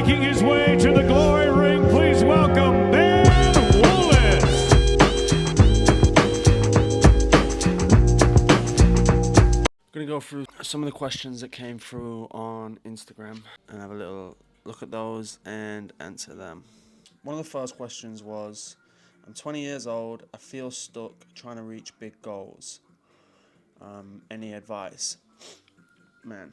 making his way to the glory ring, please welcome Ben Wallace. I'm going to go through some of the questions that came through on Instagram and have a little look at those and answer them. One of the first questions was, I'm 20 years old, I feel stuck trying to reach big goals. Any advice? Man.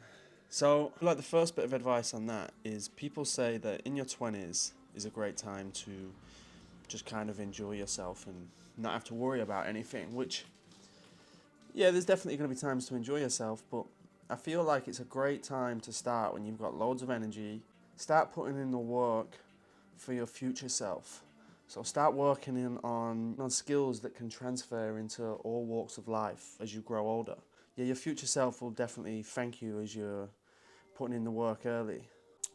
So, like, the first bit of advice on that is people say that in your 20s is a great time to just kind of enjoy yourself and not have to worry about anything, which, yeah, there's definitely going to be times to enjoy yourself, but I feel like it's a great time to start when you've got loads of energy. Start putting in the work for your future self. So start working on skills that can transfer into all walks of life as you grow older. Yeah, your future self will definitely thank you as you're putting in the work early.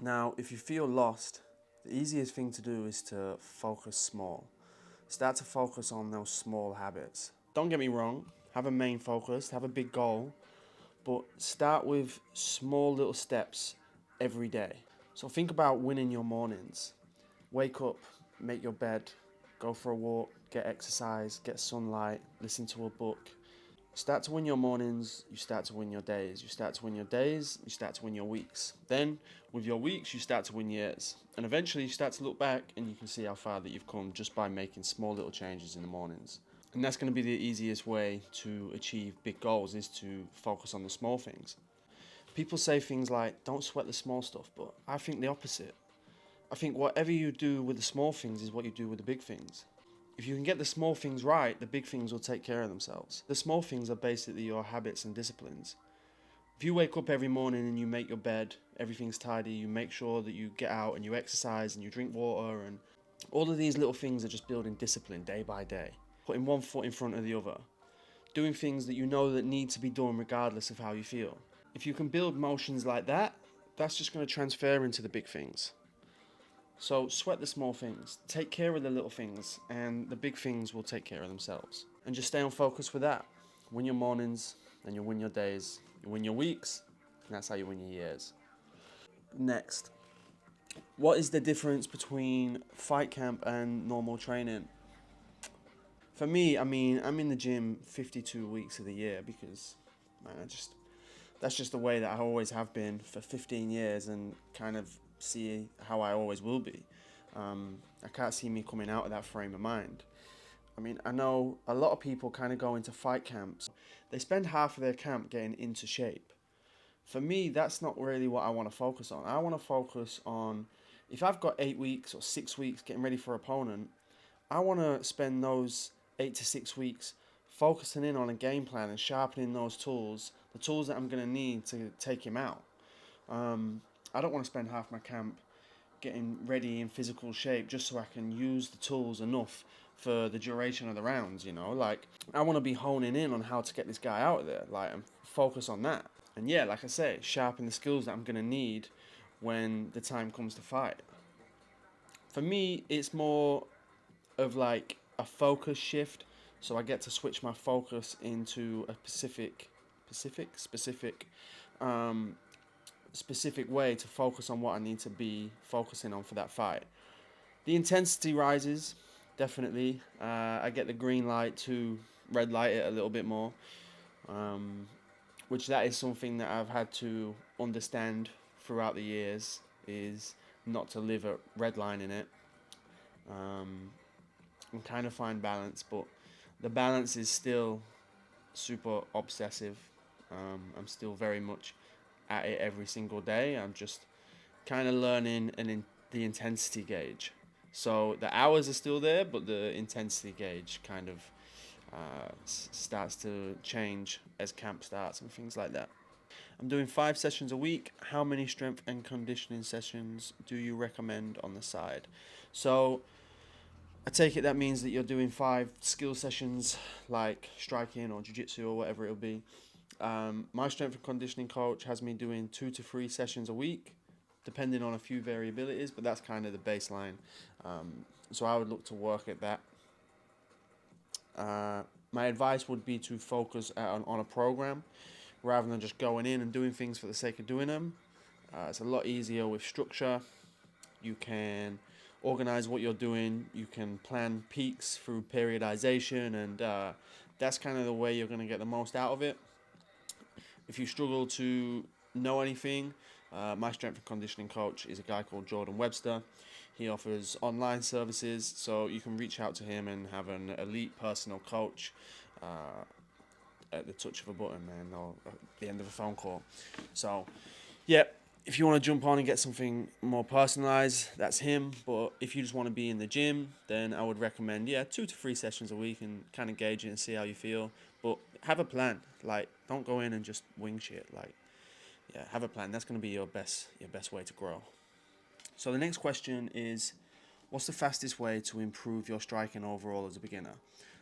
Now, if you feel lost, the easiest thing to do is to focus small. Start to focus on those small habits. Don't get me wrong, have a main focus, have a big goal, but start with small little steps every day. So think about winning your mornings. Wake up, make your bed, go for a walk, get exercise, get sunlight, listen to a book. Start to win your mornings, you start to win your days. You start to win your days, you start to win your weeks. Then, with your weeks, you start to win years. And eventually you start to look back and you can see how far that you've come just by making small little changes in the mornings. And that's going to be the easiest way to achieve big goals, is to focus on the small things. People say things like, don't sweat the small stuff, but I think the opposite. I think whatever you do with the small things is what you do with the big things. If you can get the small things right, the big things will take care of themselves. The small things are basically your habits and disciplines. If you wake up every morning and you make your bed, everything's tidy, you make sure that you get out and you exercise and you drink water, and all of these little things are just building discipline day by day. Putting one foot in front of the other. Doing things that you know that need to be done regardless of how you feel. If you can build motions like that, that's just going to transfer into the big things. So sweat the small things, take care of the little things, and the big things will take care of themselves. And just stay on focus with that. Win your mornings, then you'll win your days, you win your weeks, and that's how you win your years. Next, what is the difference between fight camp and normal training? For me, I mean, I'm in the gym 52 weeks of the year because, man, that's just the way that I always have been for 15 years and kind of see how I always will be. I can't see me coming out of that frame of mind. I mean, I know a lot of people kind of go into fight camps. They spend half of their camp getting into shape. For me, that's not really what I want to focus on. I want to focus on, if I've got 8 weeks or 6 weeks getting ready for an opponent, I want to spend those 8 to 6 weeks focusing in on a game plan and sharpening those tools, the tools that I'm going to need to take him out. I don't want to spend half my camp getting ready in physical shape just so I can use the tools enough for the duration of the rounds, you know? Like, I want to be honing in on how to get this guy out of there, like, and focus on that. And yeah, like I say, sharpen the skills that I'm going to need when the time comes to fight. For me, it's more of like a focus shift, so I get to switch my focus into a specific way to focus on what I need to be focusing on for that fight. The intensity rises, definitely. I get the green light to red light it a little bit more, which that is something that I've had to understand throughout the years, is not to live at redlining it. And kind of find balance, but the balance is still super obsessive. I'm still very much at it every single day. I'm just kind of learning the intensity gauge. So the hours are still there, but the intensity gauge kind of starts to change as camp starts and things like that. I'm doing 5 sessions a week. How many strength and conditioning sessions do you recommend on the side? So I take it that means that you're doing 5 skill sessions like striking or jiu-jitsu or whatever it'll be. My strength and conditioning coach has me doing 2 to 3 sessions a week, depending on a few variabilities, but that's kind of the baseline. So I would look to work at that. My advice would be to focus on a program rather than just going in and doing things for the sake of doing them. It's a lot easier with structure. You can organize what you're doing. You can plan peaks through periodization, and that's kind of the way you're going to get the most out of it. If you struggle to know anything, my strength and conditioning coach is a guy called Jordan Webster. He offers online services, so you can reach out to him and have an elite personal coach at the touch of a button, man, or at the end of a phone call. So, yeah, if you want to jump on and get something more personalized, that's him. But if you just want to be in the gym, then I would recommend, 2 to 3 sessions a week and kind of gauge it and see how you feel. But have a plan. Like, don't go in and just wing shit. Like, have a plan. That's going to be your best way to grow. So the next question is, what's the fastest way to improve your striking overall as a beginner?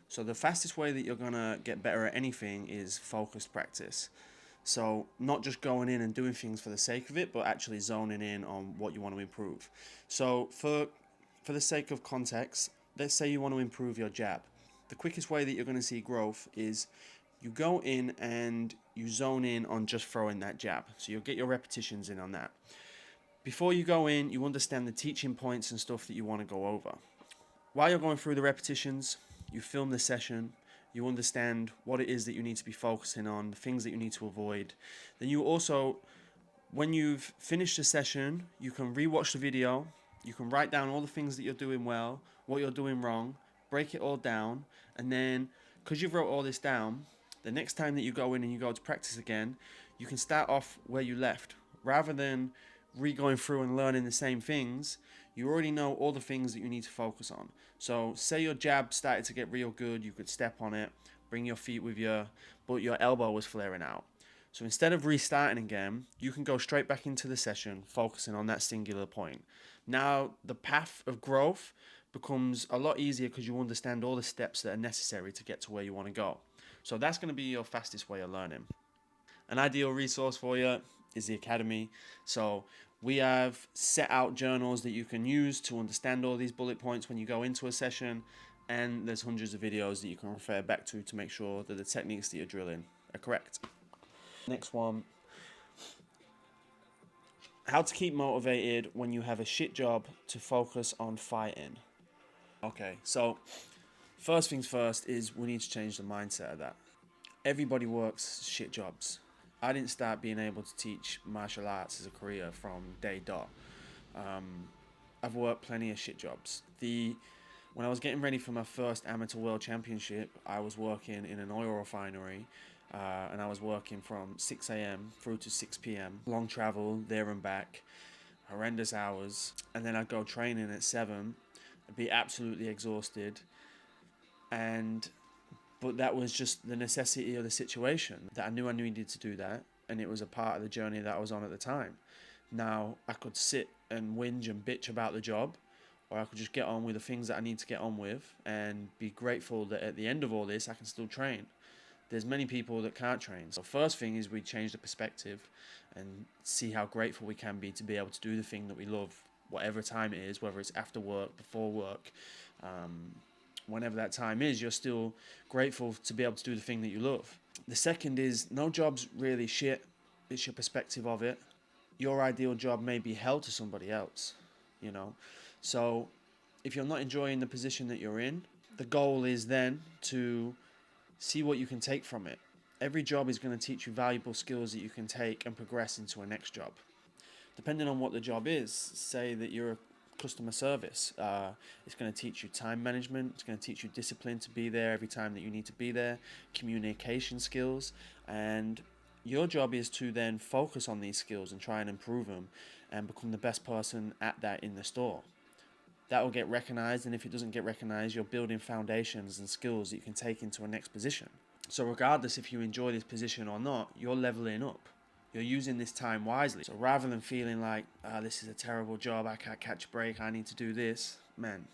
So the fastest way that you're going to get better at anything is focused practice. So not just going in and doing things for the sake of it, but actually zoning in on what you want to improve. So for the sake of context, let's say you want to improve your jab. The quickest way that you're going to see growth is you go in and you zone in on just throwing that jab. So you'll get your repetitions in on that. Before you go in, you understand the teaching points and stuff that you want to go over. While you're going through the repetitions, you film the session, you understand what it is that you need to be focusing on, the things that you need to avoid. Then you also, when you've finished the session, you can rewatch the video, you can write down all the things that you're doing well, what you're doing wrong, break it all down, and then, because you've wrote all this down, the next time that you go in and you go to practice again, you can start off where you left. Rather than re-going through and learning the same things, you already know all the things that you need to focus on. So say your jab started to get real good, you could step on it, bring your feet with you, but your elbow was flaring out. So instead of restarting again, you can go straight back into the session, focusing on that singular point. Now the path of growth becomes a lot easier because you understand all the steps that are necessary to get to where you want to go. So that's going to be your fastest way of learning. An ideal resource for you is the Academy. So we have set out journals that you can use to understand all these bullet points when you go into a session, and there's hundreds of videos that you can refer back to make sure that the techniques that you're drilling are correct. Next one, how to keep motivated when you have a shit job to focus on fighting. Okay, so first things first is we need to change the mindset of that. Everybody works shit jobs. I didn't start being able to teach martial arts as a career from day dot. I've worked plenty of shit jobs. When I was getting ready for my first amateur world championship, I was working in an oil refinery, and I was working from 6 a.m. through to 6 p.m. Long travel there and back, horrendous hours, and then I'd go training at 7. I'd be absolutely exhausted, but that was just the necessity of the situation, that I knew needed to do that, and it was a part of the journey that I was on at the time. Now, I could sit and whinge and bitch about the job, or I could just get on with the things that I need to get on with and be grateful that at the end of all this, I can still train. There's many people that can't train. So first thing is we change the perspective and see how grateful we can be to be able to do the thing that we love, whatever time it is, whether it's after work, before work, whenever that time is, you're still grateful to be able to do the thing that you love. The second is, no job's really shit. It's your perspective of it. Your ideal job may be hell to somebody else, you know. So if you're not enjoying the position that you're in, the goal is then to see what you can take from it. Every job is going to teach you valuable skills that you can take and progress into a next job. Depending on what the job is, say that you're a customer service, it's going to teach you time management, it's going to teach you discipline to be there every time that you need to be there, communication skills, and your job is to then focus on these skills and try and improve them and become the best person at that in the store. That will get recognized, and if it doesn't get recognized, you're building foundations and skills that you can take into a next position. So regardless if you enjoy this position or not, you're leveling up. You're using this time wisely. So rather than feeling like, this is a terrible job, I can't catch a break, I need to do this, man,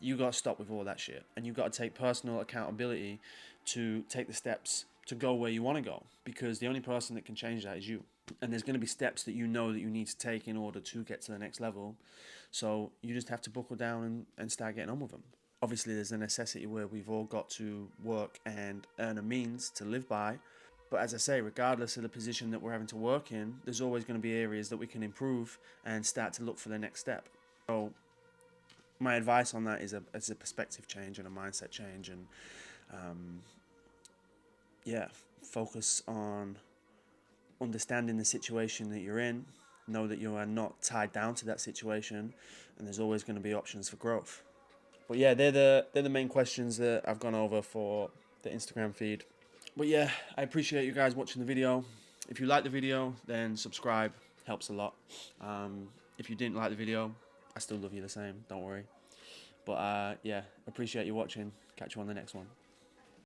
you got to stop with all that shit. And you've got to take personal accountability to take the steps to go where you want to go, because the only person that can change that is you. And there's going to be steps that you know that you need to take in order to get to the next level. So you just have to buckle down and start getting on with them. Obviously, there's a necessity where we've all got to work and earn a means to live by. But as I say, regardless of the position that we're having to work in, there's always going to be areas that we can improve and start to look for the next step. So my advice on that is a perspective change and a mindset change, and yeah, focus on understanding the situation that you're in. Know that you are not tied down to that situation, and there's always going to be options for growth. But yeah, they're the main questions that I've gone over for the Instagram feed. But yeah, I appreciate you guys watching the video. If you like the video, then subscribe, helps a lot. If you didn't like the video, I still love you the same, don't worry. But yeah, appreciate you watching. Catch you on the next one.